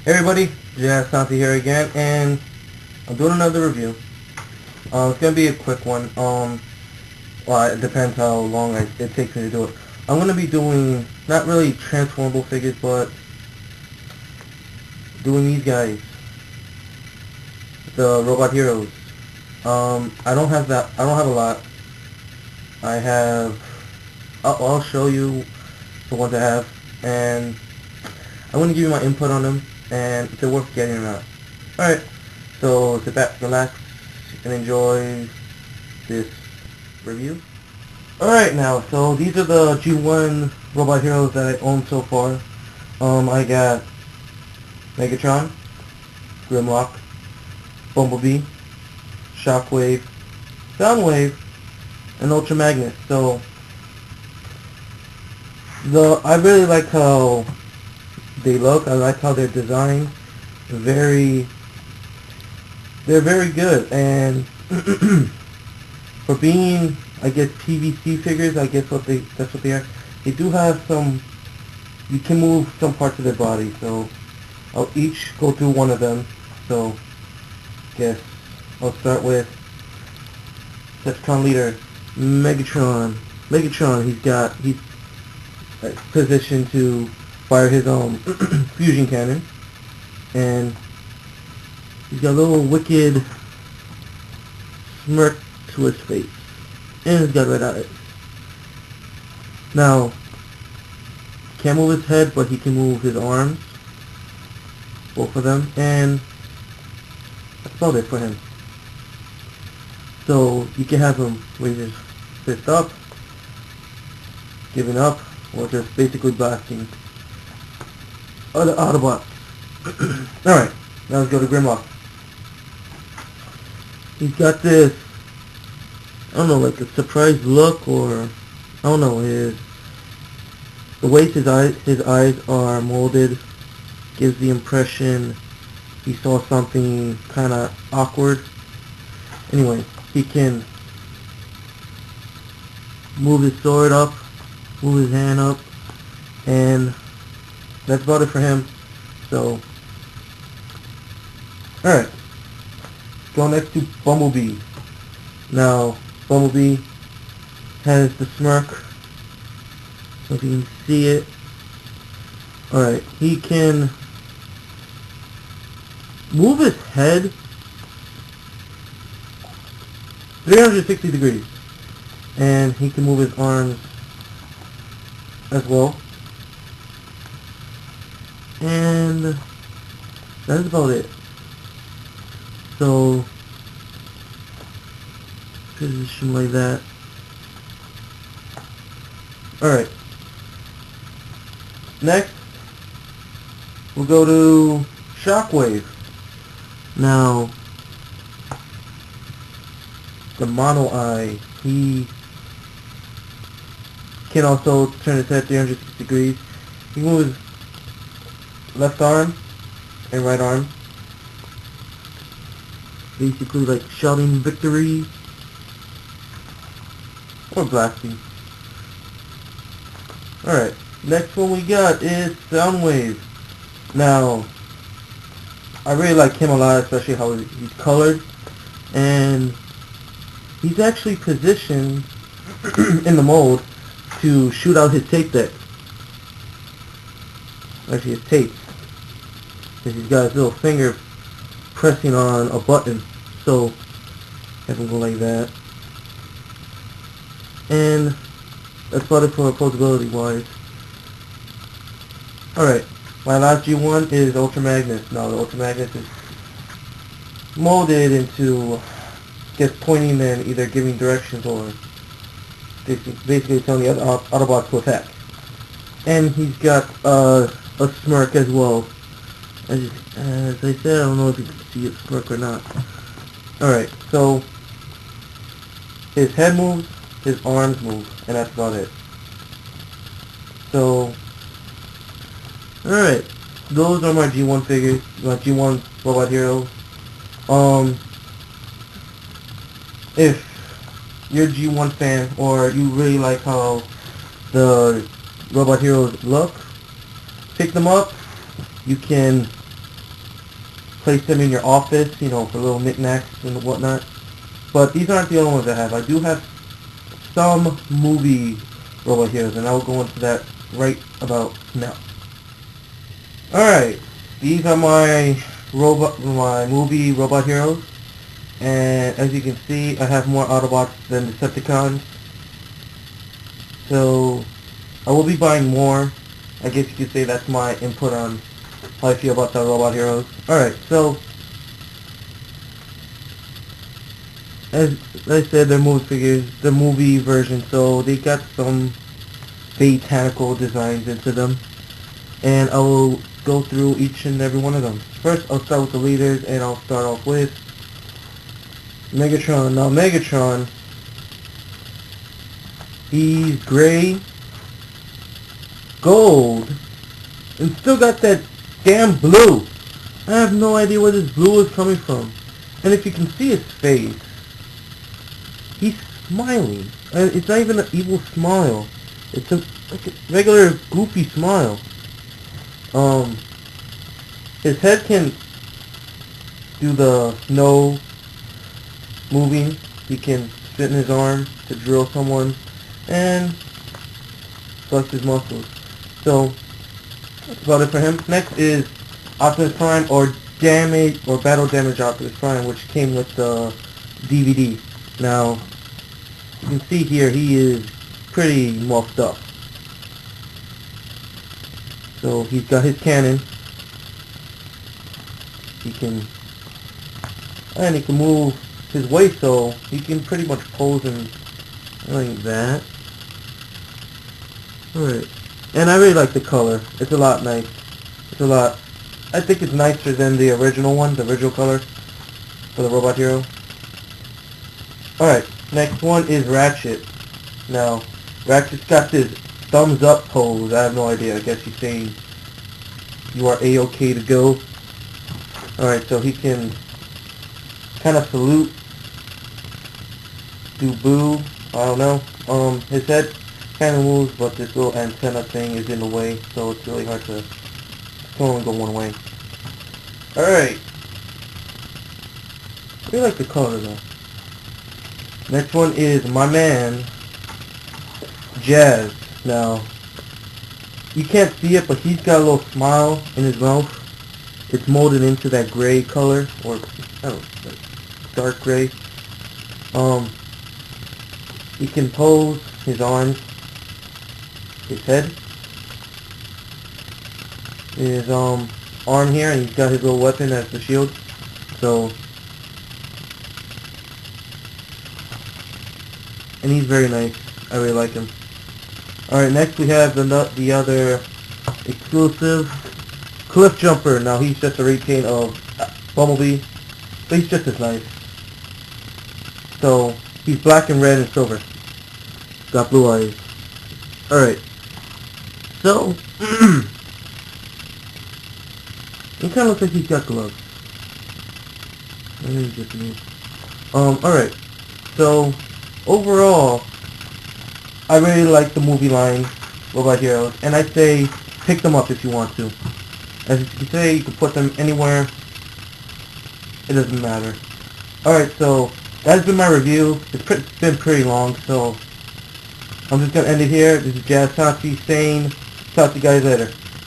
Hey everybody, Santi here again, and I'm doing another review. It's gonna be a quick one. Well, it depends how long it takes me to do it. I'm gonna be doing not really transformable figures, but doing these guys, the robot heroes. I don't have that. I don't have a lot. I have. I'll show you the ones I have, and I'm gonna give you my input on them, and if they're worth getting or not. All right. So sit back, relax, and enjoy this review. Alright now, so these are the G1 robot heroes that I own so far. I got Megatron, Grimlock, Bumblebee, Shockwave, Soundwave, and Ultra Magnet. So I really like how they look. I like how they're designed. They're very good, and for being, I guess, PVC figures, I guess that's what they are. They do have some, you can move some parts of their body, so I'll each go through one of them. So, guess I'll start with Decepticon leader, Megatron. He's positioned to fire his own fusion cannon, and he's got a little wicked smirk to his face, and he's got red eyes. Now, can't move his head, but he can move his arms, both of them, and that's about it for him. So you can have him raise his fist up, giving up, or just basically blasting other Autobots. Alright, now let's go to Grimlock. He's got this, I don't know, like a surprised look, or I don't know, the way his eyes are molded gives the impression he saw something kind of awkward. Anyway, he can move his sword up, move his hand up, and that's about it for him. So, alright, go next to Bumblebee. Now, Bumblebee has the smirk, so if you can see it. Alright, he can move his head 360 degrees, and he can move his arms as well, and that's about it. So position like that. Alright, next we'll go to Shockwave. Now, the mono eye, he can also turn his head 360 degrees. He moves left arm and right arm, basically like shouting victory or blasting. Alright, next one we got is Soundwave. Now, I really like him a lot, especially how he's colored, and he's actually positioned in the mold to shoot out his tape deck. Actually, his tape. Because he's got his little finger pressing on a button. So, have him go like that. And that's about it for posability wise. Alright, my last G1 is Ultra Magnus. Now, the Ultra Magnus is molded into, just pointing and either giving directions or basically telling the other Autobots to attack. And he's got a smirk as well. As I said, I don't know if you can see his smirk or not. Alright, so his head moves, his arms move, and that's about it. So, alright, those are my G1 figures, my G1 robot heroes. If you're a G1 fan, or you really like how the robot heroes look, pick them up. You can place them in your office, you know, for little knickknacks and whatnot. But these aren't the only ones I have. I do have some movie robot heroes, and I will go into that right about now. Alright, these are my movie robot heroes, and as you can see, I have more Autobots than Decepticons. So, I will be buying more. I guess you could say that's my input on how I feel about the robot heroes. Alright, so, as I said, they're movie figures, the movie version, so they got some botanical designs into them. And I will go through each and every one of them. First, I'll start with the leaders, and I'll start off with Megatron. Now, Megatron, he's gray, gold, and still got that damn blue. I have no idea where this blue is coming from. And if you can see his face, he's smiling. It's not even an evil smile. It's like a regular goofy smile. His head can do the snow moving. He can sit in his arm to drill someone and flex his muscles. So that's about it for him. Next is Optimus Prime, or Battle Damage Optimus Prime, which came with the DVD. Now you can see here he is pretty muffed up. So he's got his cannon. He can move his waist, so he can pretty much pose and like that. Alright. And I really like the color. It's a lot nice. I think it's nicer than the original one, the original color for the robot hero. Alright, next one is Ratchet. Now, Ratchet's got this thumbs up pose. I have no idea. I guess he's saying you are A-OK to go. Alright, so he can kind of salute, do boo, I don't know. His head kind of moves, but this little antenna thing is in the way, so it's really hard to only go one way. Alright. I really like the color though. Next one is my man, Jazz. Now, you can't see it, but he's got a little smile in his mouth. It's molded into that gray color, or I don't know, like dark gray. He can pose his arms, his head, his arm here, and he's got his little weapon as the shield. So, and he's very nice. I really like him. Alright, next we have the other exclusive, Cliff Jumper. Now he's just a repaint of Bumblebee, but he's just as nice. So, he's black and red and silver. Got blue eyes. Alright. So, he kind of looks like he's got gloves. Maybe just me. Alright. So, overall, I really like the movie line, Robot Heroes, and I say pick them up if you want to. As you can say, you can put them anywhere. It doesn't matter. Alright, so that's been my review. It's been pretty long, so I'm just going to end it here. This is Jazz Tachi saying, talk to you guys later.